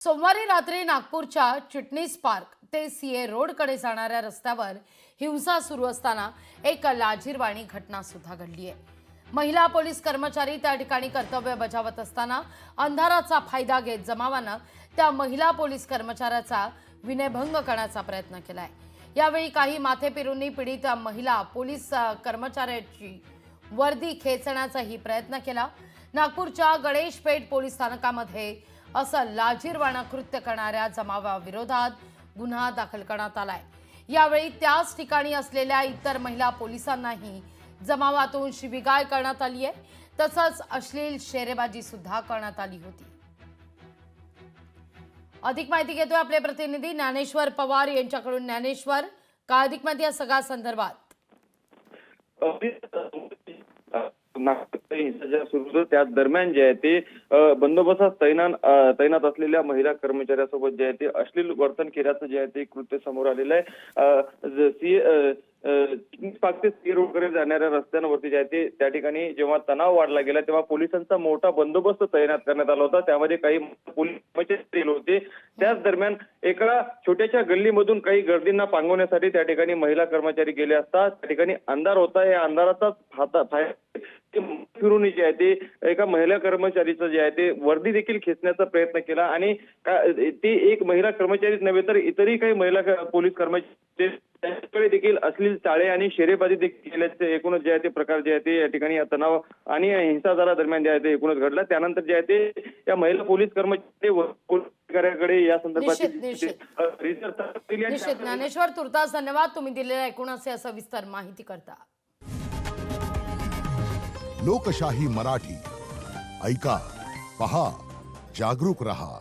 सोमवारी रात्री नागपूरच्या चिटणीस पार्क ते सीए रोडकडे जाणाऱ्या रस्त्यावर हिंसा सुरू असताना एक लाजिरवाणी घटना सुद्धा घडली आहे। महिला पोलीस कर्मचारी त्या ठिकाणी कर्तव्य बजावत असताना अंधाराचा फायदा घेत जमावानं त्या महिला पोलीस कर्मचाऱ्याचा विनयभंग करण्याचा प्रयत्न केलाय। यावेळी काही माथेपिरूंनी पीडित महिला पोलीस कर्मचाऱ्याची वर्दी खेचण्याचाही प्रयत्न केला। नागपूरच्या गणेशपेठ पोलीस स्थानकामध्ये असं लाजिरवाणं कृत्य करणाऱ्या जमावाविरोधात गुन्हा दाखल करण्यात आलाय। यावेळी त्याच ठिकाणी असलेल्या इतर महिला पोलिसांनाही जमावातून शिवीगाळ करण्यात आली आहे, तसंच अश्लील शेरेबाजी सुद्धा करण्यात आली होती। अधिक माहिती घेतोय आपले प्रतिनिधी ज्ञानेश्वर पवार यांच्याकडून। ज्ञानेश्वर, काय अधिक माहिती या सगळ्या संदर्भात? हिंसाचार सुरू त्या दरम्यान जे आहे ते बंदोबस्तात तैनात असलेल्या महिला कर्मचाऱ्यासोबत जे आहे ते अश्लील वर्तन केल्याचं जे आहे ते कृत्य समोर आलेलं आहे। सी रोडकडे जाणाऱ्या रस्त्यांवरती जे आहे ते त्या ठिकाणी जेव्हा तणाव वाढला गेला तेव्हा पोलिसांचा मोठा बंदोबस्त तैनात करण्यात आला होता। त्यामध्ये काही पोलीस कर्मचारी होते। त्याच दरम्यान एका छोट्याशा गल्लीमधून काही गर्दींना पांगवण्यासाठी त्या ठिकाणी महिला कर्मचारी गेले असता त्या ठिकाणी अंधार होता। या अंधाराचा फिरून जे आहे ते एका महिला कर्मचारीचं जे आहे ते वर्दी देखील खेचण्याचा प्रयत्न केला आणि ती एक महिला कर्मचारीच नव्हे तर इतरही काही महिला पोलीस कर्मचारी त्यांच्याकडे देखील अश्लील चाळे आणि शेरेबाजी देखील केल्याचे एकूणच जे आहे ते प्रकार जे आहे ते या ठिकाणी तणाव आणि हिंसाचारादरम्यान जे आहे ते एकूणच घडला। त्यानंतर जे आहे ते या महिला पोलीस कर्मचारी या संदर्भात ज्ञानेश्वर, तुर्तास धन्यवाद तुम्ही दिलेल्या एकूण असे सविस्तर माहिती करता। लोकशाही मराठी ऐका, पहा, जागरूक रहा।